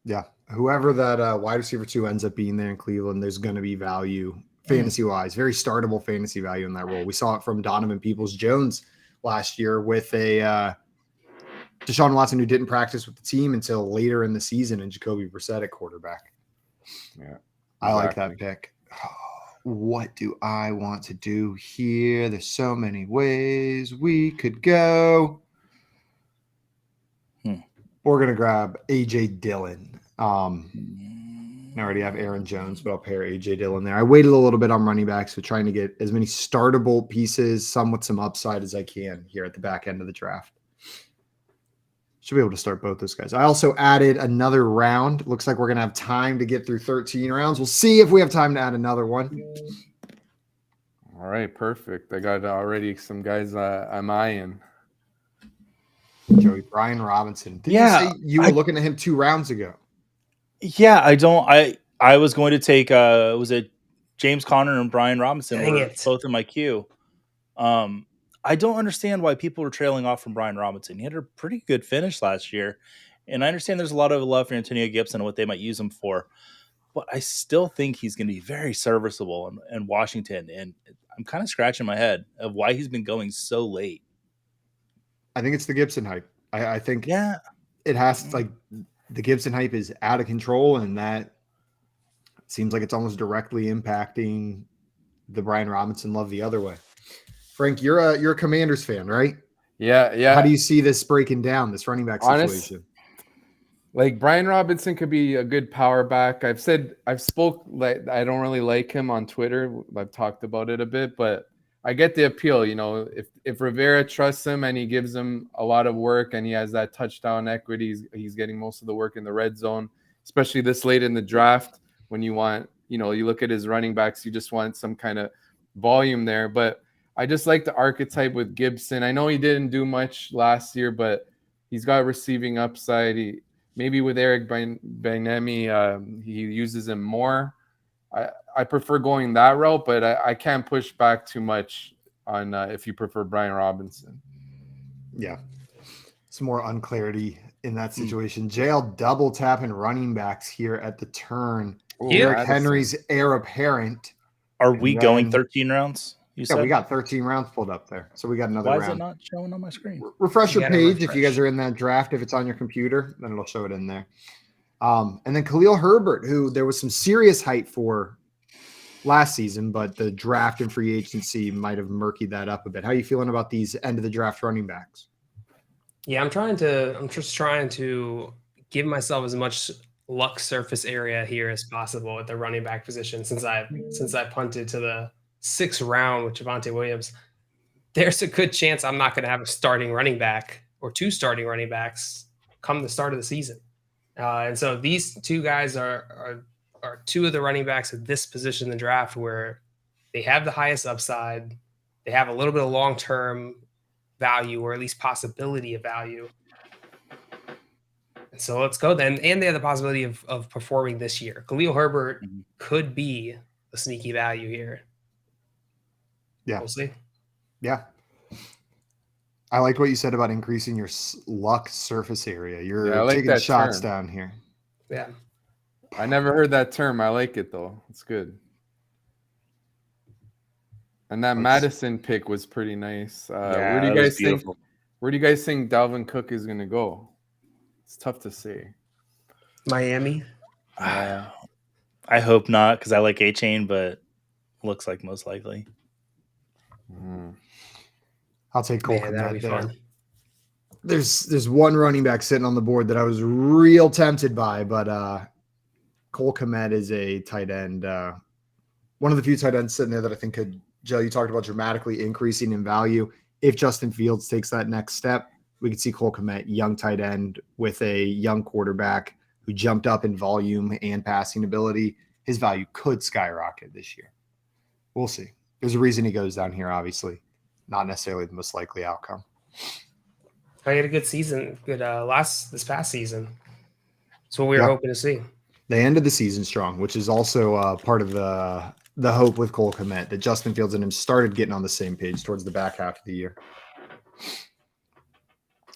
Yeah, whoever that wide receiver 2 ends up being there in Cleveland, there's going to be value fantasy-wise. Very startable fantasy value in that role. We saw it from Donovan Peoples-Jones last year with a Deshaun Watson who didn't practice with the team until later in the season, and Jacoby Brissett at quarterback. Yeah, I like that pick. What do I want to do here? There's so many ways we could go. We're going to grab A.J. Dillon. I already have Aaron Jones, but I'll pair A.J. Dillon there. I waited a little bit on running backs, so trying to get as many startable pieces, some with some upside as I can here at the back end of the draft. Should be able to start both those guys. I also added another round. Looks like we're going to have time to get through 13 rounds. We'll see if we have time to add another one. All right, perfect. I got already some guys I'm eyeing. Joey, Brian Robinson. Didn't you say you were looking at him 2 rounds ago? Yeah, I was going to take was it James Conner and Brian Robinson were both in my queue. I don't understand why people are trailing off from Brian Robinson. He had a pretty good finish last year, and I understand there's a lot of love for Antonio Gibson and what they might use him for, but I still think he's going to be very serviceable in Washington, and I'm kind of scratching my head of why he's been going so late. I think it's the Gibson hype. I think it has, like, the Gibson hype is out of control, and that seems like it's almost directly impacting the Brian Robinson love the other way. Frank, you're a Commanders fan, right? Yeah. How do you see this breaking down, this running back situation? Like, Brian Robinson could be a good power back. I don't really like him on Twitter. I've talked about it a bit, but I get the appeal. You know, if Rivera trusts him and he gives him a lot of work and he has that touchdown equity, he's getting most of the work in the red zone, especially this late in the draft when you want, you look at his running backs, you just want some kind of volume there. But I just like the archetype with Gibson. I know he didn't do much last year, but he's got receiving upside. Maybe with Eric Bieniemy, he uses him more. I prefer going that route, but I can't push back too much on if you prefer Brian Robinson. Yeah. Some more unclarity in that situation. JL double tapping running backs here at the turn. Derrick Henry's heir apparent. Are we going 13 rounds? Yeah, we got 13 rounds pulled up there. So we got another round. Why is it not showing on my screen? Refresh your page if you guys are in that draft. If it's on your computer, then it'll show it in there. And then Khalil Herbert, who there was some serious hype for last season, but the draft and free agency might have murkied that up a bit. How are you feeling about these end of the draft running backs? Yeah, I'm just trying to give myself as much luck surface area here as possible at the running back position since I punted to the 6th round with Javonte Williams. There's a good chance I'm not going to have a starting running back or 2 starting running backs come the start of the season. And so these 2 guys are 2 of the running backs at this position in the draft where they have the highest upside. They have a little bit of long-term value, or at least possibility of value. And so let's go then. And they have the possibility of performing this year. Khalil Herbert could be a sneaky value here. Yeah. We'll see. Yeah. I like what you said about increasing your luck surface area. You're taking shots down here. Yeah. I never heard that term. I like it, though. It's good. And that Madison pick was pretty nice. Where do you guys think Dalvin Cook is going to go? It's tough to say. Miami? I hope not, because I like A-Chain, but looks like most likely. I'll take Cole Kmet there. There's one running back sitting on the board that I was real tempted by, but Cole Kmet is a tight end. One of the few tight ends sitting there that I think could, Joe, you talked about dramatically increasing in value. If Justin Fields takes that next step, we could see Cole Kmet, young tight end with a young quarterback who jumped up in volume and passing ability. His value could skyrocket this year. We'll see. There's a reason he goes down here, obviously. Not necessarily the most likely outcome. I had a good season, this past season. That's what we were hoping to see. They ended the season strong, which is also part of the hope with Cole Kmet, that Justin Fields and him started getting on the same page towards the back half of the year.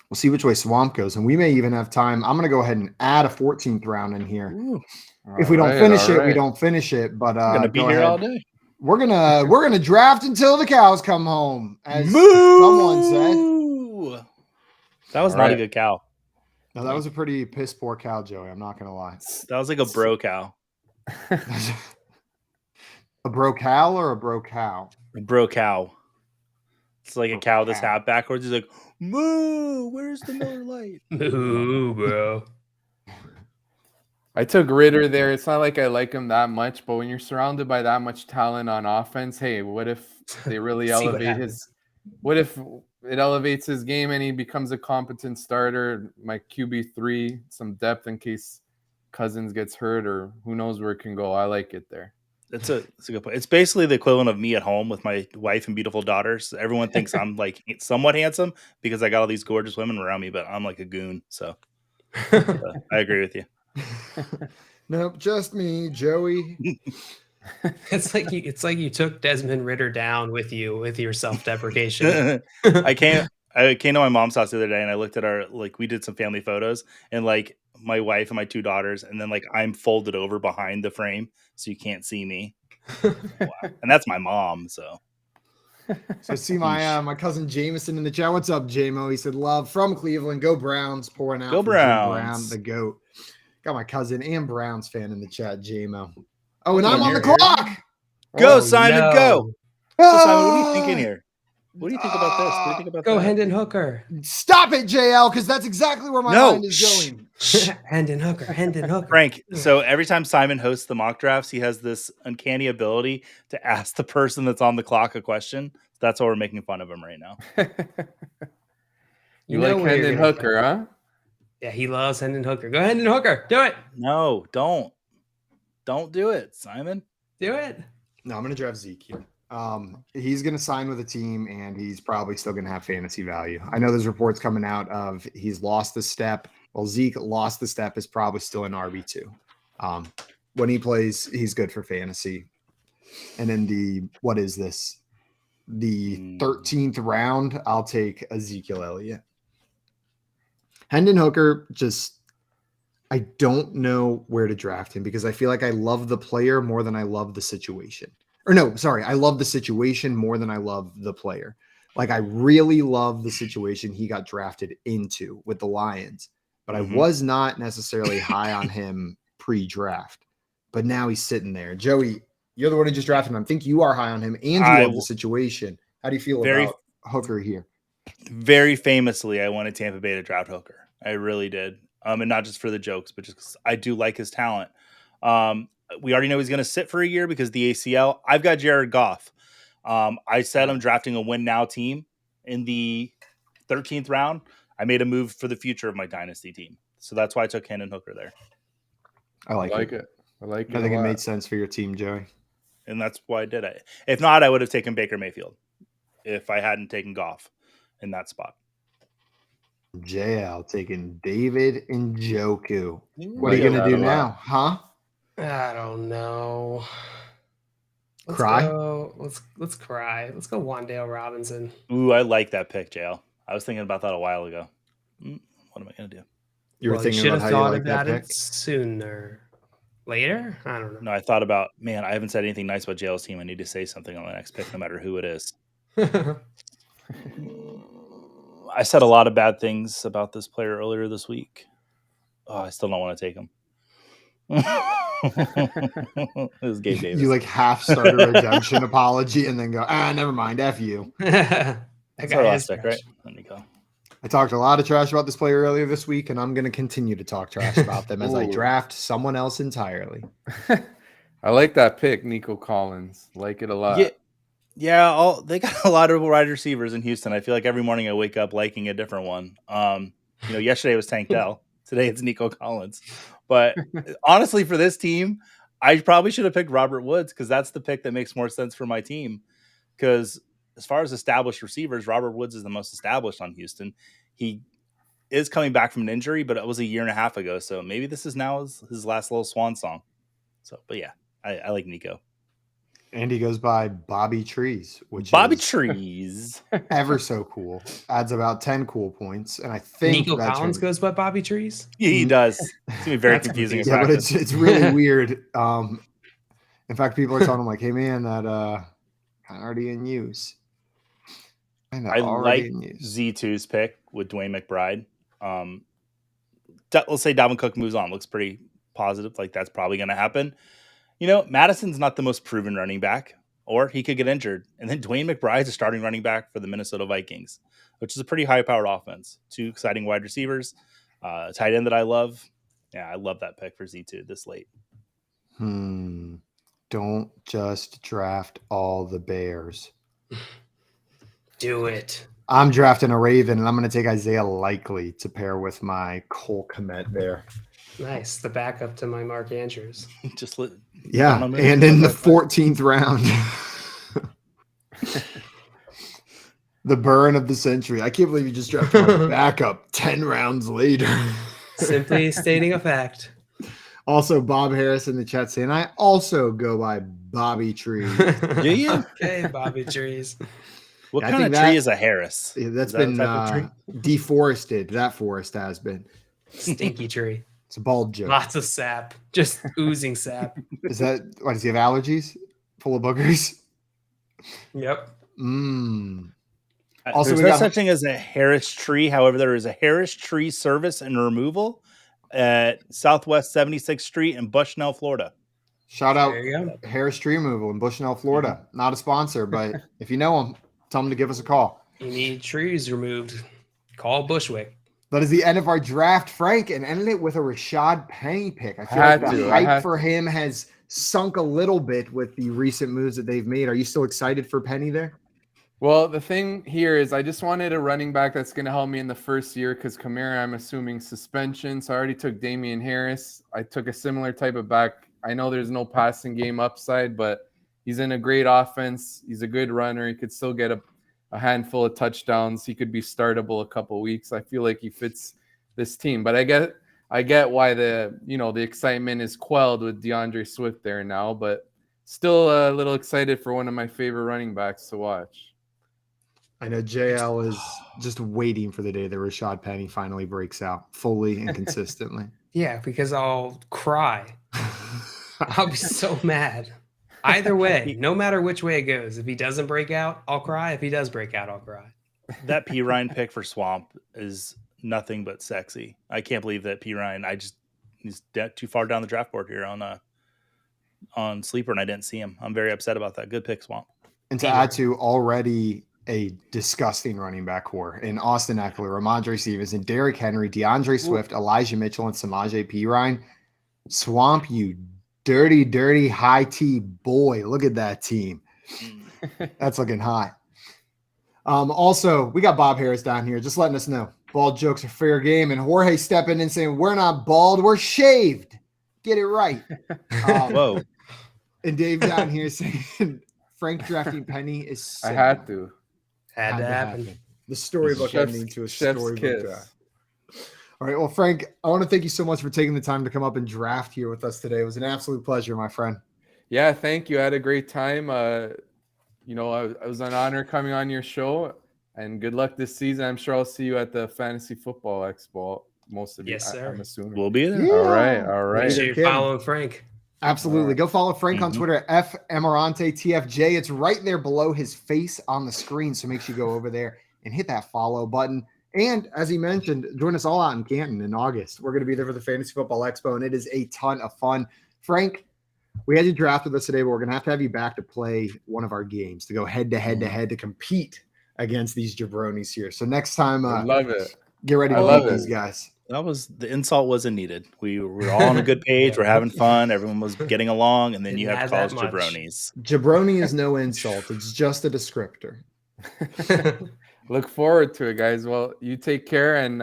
We'll see which way Swamp goes, and we may even have time. I'm going to go ahead and add a 14th round in here. If we don't finish it, we don't finish it. But I'm going to be here all day. We're gonna draft until the cows come home, as someone said. That was not a good cow. No, that was a pretty piss poor cow, Joey. I'm not gonna lie. That was like a bro cow. A bro cow or a bro cow? A bro cow. It's like a cow that's half backwards. He's like, moo, where's the Miller Lite? Moo, bro. I took Ritter there. It's not like I like him that much, but when you're surrounded by that much talent on offense, hey, what if they really elevate his? What if it elevates his game and he becomes a competent starter? My QB3, some depth in case Cousins gets hurt or who knows where it can go. I like it there. That's a good point. It's basically the equivalent of me at home with my wife and beautiful daughters. Everyone thinks I'm like somewhat handsome because I got all these gorgeous women around me, but I'm like a goon. So I agree with you. Nope, just me, Joey. It's like you took Desmond Ritter down with you with your self-deprecation. I came to my mom's house the other day and I looked at we did some family photos and like my wife and my two daughters, and then like I'm folded over behind the frame so you can't see me. Wow. And that's my mom, so. So see my cousin Jameson in the chat. What's up, JMO? He said, love from Cleveland. Go Browns. Pouring out. Go for Jim Browns. Brown, the GOAT. Got my cousin and Browns fan in the chat, JMO. Oh, and I'm on the clock. Go, Simon, go. So, Simon, what are you thinking Ah! here? What do you think about this? What do you think about Go that? Hendon Hooker. Stop it, JL, because that's exactly where my mind is going. Hendon Hooker. Frank, so every time Simon hosts the mock drafts, he has this uncanny ability to ask the person that's on the clock a question. That's why we're making fun of him right now. You like Hendon Hooker, huh? Yeah, he loves Hendon Hooker. Go Hendon Hooker. Do it. No, don't. Don't do it, Simon. Do it. No, I'm going to draft Zeke here. He's going to sign with a team, and he's probably still going to have fantasy value. I know there's reports coming out of he's lost the step. Well, Zeke lost the step, is probably still an RB2. When he plays, he's good for fantasy. And in the 13th round, I'll take Ezekiel Elliott. Hendon Hooker, I don't know where to draft him because I feel like I love the player more than I love the situation. Or no, sorry, I love the situation more than I love the player. Like I really love the situation he got drafted into with the Lions, but I was not necessarily high on him pre-draft. But now he's sitting there. Joey, you're the one who just drafted him. I think you are high on him and you love the situation. How do you feel about Hooker here? Very famously, I wanted Tampa Bay to draft Hooker. I really did. And not just for the jokes, but just because I do like his talent. We already know he's going to sit for a year because the ACL. I've got Jared Goff. I said I'm drafting a win now team in the 13th round. I made a move for the future of my dynasty team. So that's why I took Hendon Hooker there. I like it. I think it made sense for your team, Joey. And that's why I did it. If not, I would have taken Baker Mayfield if I hadn't taken Goff in that spot. JL taking David Njoku. What are you going to do now? Huh? I don't know. Let's Cry? Let's cry. Let's go Wan'Dale Robinson. Ooh, I like that pick, JL. I was thinking about that a while ago. What am I going to do? You were thinking about how you like that pick? Sooner. Later? I don't know. No, I thought about, man, I haven't said anything nice about JL's team. I need to say something on the next pick, no matter who it is. I said a lot of bad things about this player earlier this week. Oh, I still don't want to take him. It was Gabe Davis. You like half start a redemption apology and then go, never mind, F you. That's our last pick, right? Let me go. I talked a lot of trash about this player earlier this week, and I'm going to continue to talk trash about them as I draft someone else entirely. I like that pick, Nico Collins. Like it a lot. Yeah, they got a lot of wide receivers in Houston. I feel like every morning I wake up liking a different one. Yesterday it was Tank Dell. Today it's Nico Collins. But honestly, for this team, I probably should have picked Robert Woods because that's the pick that makes more sense for my team. Because as far as established receivers, Robert Woods is the most established on Houston. He is coming back from an injury, but it was a year and a half ago. So maybe this is now his last little swan song. So, but yeah, I like Nico. And he goes by Bobby Trees, which Trees. Ever so cool. Adds about 10 cool points. And I think Nico Collins goes by Bobby Trees? Yeah, he does. It's going to be very confusing. Yeah, but it's really weird. In fact, people are telling him like, "Hey, man, that kind of already in use." I like Z2's pick with Dwayne McBride. Let's say Dalvin Cook moves on. Looks pretty positive. Like that's probably going to happen. You know, Madison's not the most proven running back, or he could get injured. And then Dwayne McBride's a starting running back for the Minnesota Vikings, which is a pretty high-powered offense. 2 exciting wide receivers, tight end that I love. Yeah, I love that pick for Z2 this late. Don't just draft all the Bears. Do it. I'm drafting a Raven, and I'm going to take Isaiah Likely to pair with my Cole Kmet there. Nice. The backup to my Mark Andrews. Yeah, and in the 14th round. The burn of the century. I can't believe you just drafted my backup 10 rounds later. Simply stating a fact. Also, Bob Harris in the chat saying, I also go by Bobby Trees. Do you? Okay, Bobby Trees. What kind of tree is a Harris? That's been deforested. That forest has been. Stinky tree. It's a bald joke. Lots of sap. Just oozing sap. Is that, what, does he have allergies? Full of boogers? Yep. Also, there's no such thing as a Harris tree. However, there is a Harris tree service and removal at Southwest 76th Street in Bushnell, Florida. Shout out Harris Tree Removal in Bushnell, Florida. Not a sponsor, but if you know them, tell them to give us a call. You need trees removed. Call Bushwick. That is the end of our draft, Frank, and ended it with a Rashad Penny pick. I feel like the hype for him has sunk a little bit with the recent moves that they've made. Are you still excited for Penny there? Well, the thing here is I just wanted a running back that's going to help me in the first year because Kamara, I'm assuming suspension. So I already took Damian Harris. I took a similar type of back. I know there's no passing game upside, but he's in a great offense. He's a good runner. He could still get a handful of touchdowns. He could be startable a couple weeks. I feel like he fits this team. But I get why the excitement is quelled with DeAndre Swift there now, but still a little excited for one of my favorite running backs to watch. I know JL is just waiting for the day that Rashad Penny finally breaks out fully and consistently. Yeah, because I'll cry. I'll be so mad. Either way, no matter which way it goes. If he doesn't break out, I'll cry. If he does break out, I'll cry. That P. Ryan pick for Swamp is nothing but sexy. I can't believe that P. Ryan. He's too far down the draft board here on Sleeper, and I didn't see him. I'm very upset about that. Good pick, Swamp. And to add to already a disgusting running back core in Austin Eckler, Ramondre Stevenson, Derrick Henry, DeAndre Swift, Elijah Mitchell, and Samaje Perine. Swamp, you dirty, dirty high T boy. Look at that team. That's looking hot. Also, we got Bob Harris down here just letting us know bald jokes are fair game. And Jorge stepping in saying, we're not bald, we're shaved. Get it right. Whoa. And Dave down here saying Frank drafting Penny is so I had to. Had to happen. The storybook ending to a storybook draft. All right. Well, Frank, I want to thank you so much for taking the time to come up and draft here with us today. It was an absolute pleasure, my friend. Yeah, thank you. I had a great time. I was an honor coming on your show, and good luck this season. I'm sure I'll see you at the Fantasy Football Expo. Most of you, yes, sir. I'm assuming. We'll be there. Yeah. All right. Make sure you're following Frank. Absolutely. Go follow Frank on Twitter at Ammirante TFJ. It's right there below his face on the screen. So make sure you go over there and hit that follow button. And as he mentioned, join us all out in Canton in August. We're going to be there for the Fantasy Football Expo, and it is a ton of fun. Frank, we had you draft with us today, but we're going to have you back to play one of our games, to go head-to-head to compete against these jabronis here. So next time, I love it. Get ready to beat these guys. The insult wasn't needed. We were all on a good page. We're having fun. Everyone was getting along, and then you have college jabronis. Jabroni is no insult. It's just a descriptor. Look forward to it, guys. Well, you take care, and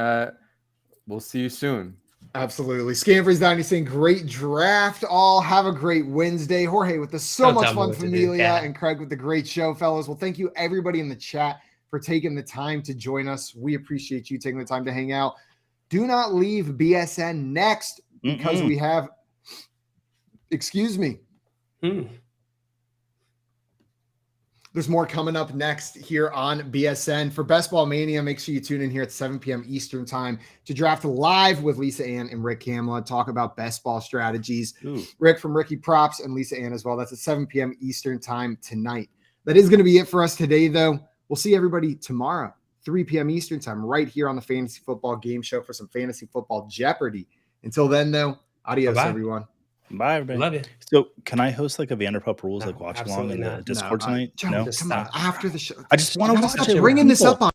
we'll see you soon. Absolutely. Scamfrey's down. He's saying great draft. All have a great Wednesday. Jorge with the so much fun familia, and Craig with the great show, fellas. Well, thank you everybody in the chat for taking the time to join us. We appreciate you taking the time to hang out. Do not leave BSN next because we have, excuse me. There's more coming up next here on BSN. For Best Ball Mania, make sure you tune in here at 7 p.m. Eastern time to draft live with Lisa Ann and Rick Kamla, talk about best ball strategies. Ooh. Rick from Ricky Props and Lisa Ann as well. That's at 7 p.m. Eastern time tonight. That is going to be it for us today, though. We'll see everybody tomorrow, 3 p.m. Eastern time, right here on the Fantasy Football Game Show for some Fantasy Football Jeopardy. Until then, though, adios, Bye-bye. everyone. Bye, everybody. Love you. So, can I host like a Vanderpump Rules No, like watch along absolutely in the not. Discord tonight? Joe, No, come on, after the show. I just want to Gotta watch stop it. with bringing this people. up on